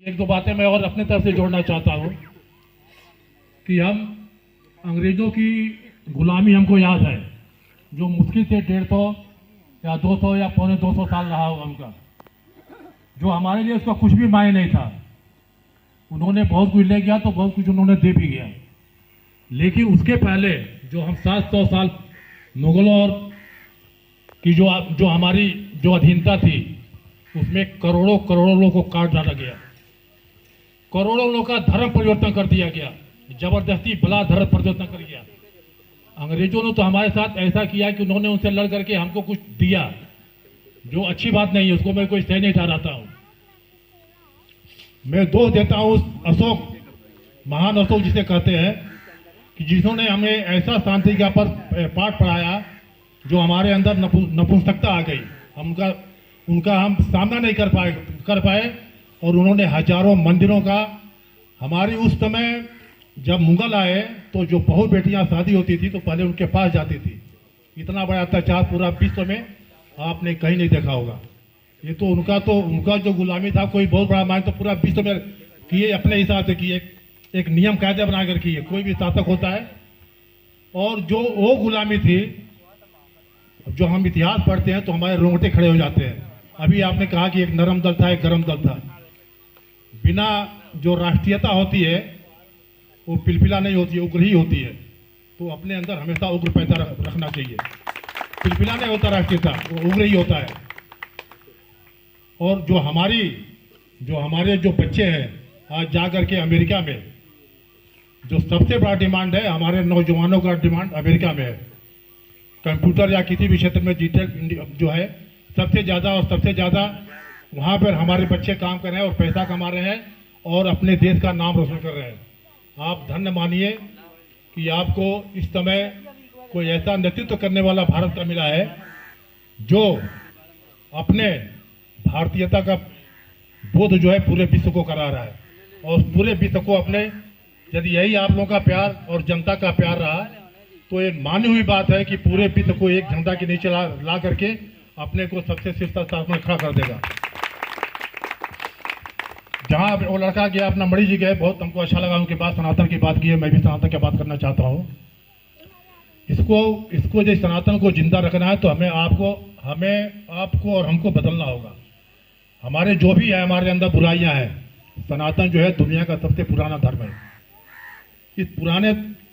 एक दो बातें मैं और अपने तरफ से जोड़ना चाहता हूँ कि हम अंग्रेजों की गुलामी हमको याद है, जो मुश्किल से 150 या 200 या पौने 200 साल रहा होगा उनका, जो हमारे लिए उसका कुछ भी मायने नहीं था। उन्होंने बहुत कुछ ले गया तो बहुत कुछ उन्होंने दे भी गया, लेकिन उसके पहले जो हम 700 साल मुगलों और की जो हमारी जो अधीनता थी, उसमें करोड़ों करोड़ों लोगों को काट डाला गया, करोड़ों लोगों का धर्म परिवर्तन कर दिया गया, जबरदस्ती बला धर्म परिवर्तन कर दिया। अंग्रेजों ने तो हमारे साथ ऐसा किया कि उन्होंने उनसे लड़ करके हमको कुछ दिया, जो अच्छी बात नहीं है, उसको मैं कोई सही नहीं ठहराता हूं। मैं दोष देता हूं उस अशोक, महान अशोक जिसे कहते हैं, कि जिन्होंने हमें ऐसा शांति का पाठ पढ़ाया जो हमारे अंदर नपुंसकता आ गई, उनका हम सामना नहीं कर पाए और उन्होंने हजारों मंदिरों का, हमारी उस समय जब मुगल आए तो जो बहु बेटियां शादी होती थी तो पहले उनके पास जाती थी। इतना बड़ा अत्याचार पूरा विश्व में आपने कहीं नहीं देखा होगा। ये तो उनका जो गुलामी था, कोई बहुत बड़ा मान तो पूरा विश्व में किए, अपने हिसाब से किए, एक नियम कायदे बनाकर किए, कोई भी शासक होता है। और जो वो गुलामी थी, जो हम इतिहास पढ़ते हैं तो हमारे रोंगटे खड़े हो जाते हैं। अभी आपने कहा कि एक नरम दल था, एक गरम दल था। बिना जो राष्ट्रीयता होती है वो पिलपिला नहीं होती है, उग्र ही होती है। तो अपने अंदर हमेशा उग्र पैदा रखना चाहिए। पिलपिला नहीं होता राष्ट्रीयता, वो उग्र ही होता है। और जो हमारे जो बच्चे हैं आज जा करके अमेरिका में, जो सबसे बड़ा डिमांड है हमारे नौजवानों का, डिमांड अमेरिका में है। कंप्यूटर या किसी भी क्षेत्र में डिजिटल जो है सबसे ज़्यादा वहाँ पर हमारे बच्चे काम कर रहे हैं और पैसा कमा रहे हैं और अपने देश का नाम रोशन कर रहे हैं। आप धन्य मानिए कि आपको इस समय कोई ऐसा नेतृत्व करने वाला भारत का मिला है जो अपने भारतीयता का बोध जो है पूरे विश्व को करा रहा है। और पूरे विश्व को अपने, यदि यही आप लोगों का प्यार और जनता का प्यार रहा तो ये मानी हुई बात है कि पूरे विश्व को एक झंडा के नीचे ला करके अपने को सबसे शीर्ष स्थान में खड़ा कर देगा। जहां वो लड़का गया, अपना मणि जी गए, बहुत हमको अच्छा लगा उनके बाद सनातन की बात की है। मैं भी सनातन की बात करना चाहता हूँ। इसको जो सनातन को जिंदा रखना है तो हमें आपको और हमको बदलना होगा। हमारे जो भी है, हमारे अंदर बुराइयां हैं, सनातन जो है दुनिया का सबसे पुराना धर्म है। इस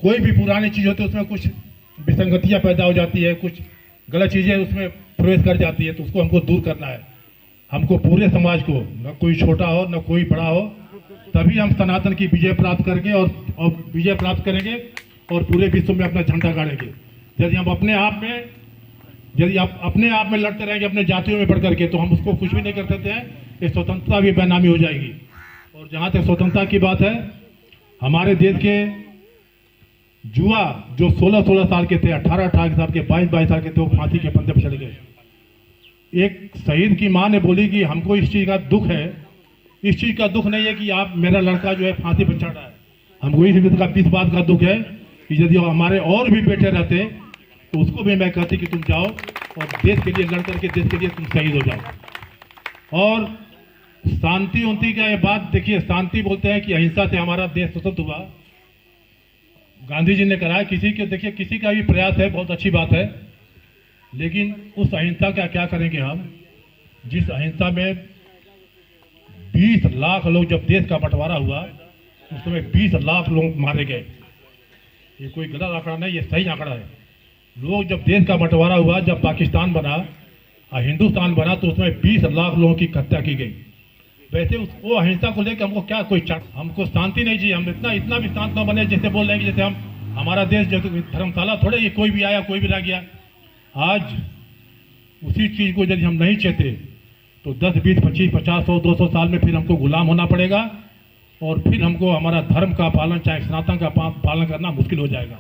कोई भी पुरानी चीज होती है उसमें कुछ विसंगतियां पैदा हो जाती है, कुछ गलत चीजें उसमें प्रवेश कर जाती है, तो उसको हमको दूर करना है। हमको पूरे समाज को, न कोई छोटा हो न कोई बड़ा हो, तभी हम सनातन की विजय प्राप्त करके और विजय प्राप्त करेंगे और पूरे विश्व में अपना झंडा गाड़ेंगे। यदि हम अपने आप में लड़ते रहेंगे अपने जातियों में बढ़ करके, तो हम उसको कुछ भी नहीं कर सकते हैं। ये स्वतंत्रता भी बेनामी हो जाएगी। और जहां तक स्वतंत्रता की बात है, हमारे देश के युवा जो 16-16 साल के थे, 18-18 साल के, 22-22 साल के थे, वो फांसी के फंदे पर चले गए। एक शहीद की मां ने बोली कि हमको इस चीज का दुख है, इस चीज का दुख नहीं है कि आप, मेरा लड़का जो है फांसी पर चढ़ रहा है, हमको इस बात का दुख है कि यदि हमारे और भी बेटे रहते तो उसको भी मैं कहती कि तुम जाओ और देश के लिए लड़ करके देश के लिए तुम शहीद हो जाओ। और शांति का ये बात देखिए, शांति बोलते हैं कि अहिंसा से हमारा देश स्वतंत्र हुआ। गांधी जी ने कहा है, किसी का भी प्रयास है, बहुत अच्छी बात है, लेकिन उस अहिंसा का क्या करेंगे हम, जिस अहिंसा में 20 लाख लोग, जब देश का बंटवारा हुआ उस समय 20 लाख लोग मारे गए। ये कोई गलत आंकड़ा नहीं, ये सही आंकड़ा है। लोग, जब देश का बंटवारा हुआ, जब पाकिस्तान बना और हिंदुस्तान बना, तो उसमें 20 लाख लोगों की हत्या की गई। वैसे वो अहिंसा को लेकर हमको क्या कोई हमको शांति नहीं चाहिए। हम इतना भी शांत न बने जैसे बोल रहे हैं कि जैसे हमारा देश जो धर्मशाला थोड़े, ये कोई भी आया कोई भी रह गया। आज उसी चीज को यदि हम नहीं चाहते तो 10, 20, 25, 50, 100, 200 साल में फिर हमको गुलाम होना पड़ेगा और फिर हमको हमारा धर्म का पालन, चाहे सनातन का पालन करना मुश्किल हो जाएगा।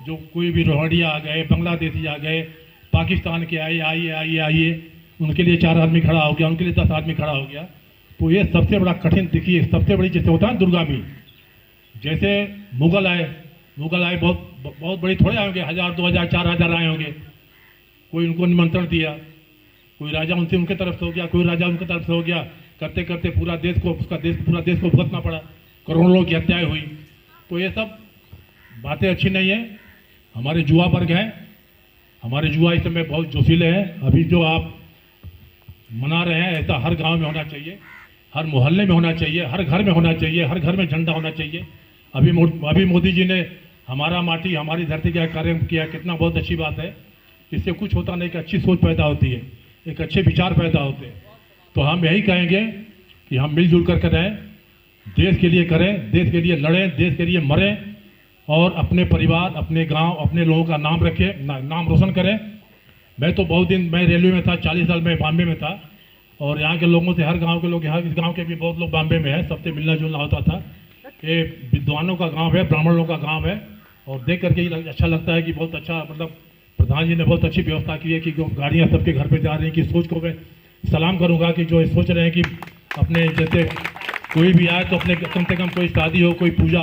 जो कोई भी रोहड़िया आ गए, बांग्लादेशी आ गए, पाकिस्तान के आइए, उनके लिए 4 आदमी खड़ा हो गया, उनके लिए 10 आदमी खड़ा हो गया। तो ये सबसे बड़ा कठिन, देखिए सबसे बड़ी जैसे होता है दुर्गामी, जैसे मुगल आए बहुत बड़ी थोड़े आए होंगे, 1000, 2000, 4000 आए होंगे। कोई उनको निमंत्रण दिया, कोई राजा उनके तरफ से हो गया, कोई राजा उनके तरफ से हो गया, करते करते पूरा देश को भुगतना पड़ा, करोड़ों लोगों की हत्याएं हुई। तो ये सब बातें अच्छी नहीं है। हमारे युवा वर्ग हैं, हमारे युवा इस समय बहुत जोशीले हैं। अभी जो आप मना रहे हैं ऐसा हर गांव में होना चाहिए, हर मोहल्ले में होना चाहिए, हर घर में होना चाहिए, हर घर में झंडा होना चाहिए। अभी मोदी जी ने हमारा माटी हमारी धरती का कार्य किया, कितना बहुत अच्छी बात है। इससे कुछ होता नहीं, एक अच्छी सोच पैदा होती है, एक अच्छे विचार पैदा होते हैं। तो हम यही कहेंगे कि हम मिलजुल कर रहें, देश के लिए करें, देश के लिए लड़ें, देश के लिए मरें और अपने परिवार, अपने गांव, अपने लोगों का नाम रखें, नाम रोशन करें। मैं तो बहुत दिन मैं रेलवे में था, 40 साल में बॉम्बे में था और यहाँ के लोगों से, हर गांव के लोग, यहाँ इस गांव के भी बहुत लोग बॉम्बे में हैं, सबसे मिलना जुलना होता था। ये विद्वानों का गांव है, ब्राह्मणों का गांव है और देख करके ही अच्छा लगता है कि बहुत अच्छा, मतलब प्रधान जी ने बहुत अच्छी व्यवस्था की है कि गाड़ियाँ सबके घर पे जा रही हैं। कि सोच को मैं सलाम करूँगा कि जो सोच रहे हैं कि अपने जैसे कोई भी आए तो अपने कम से कम कोई शादी हो, कोई पूजा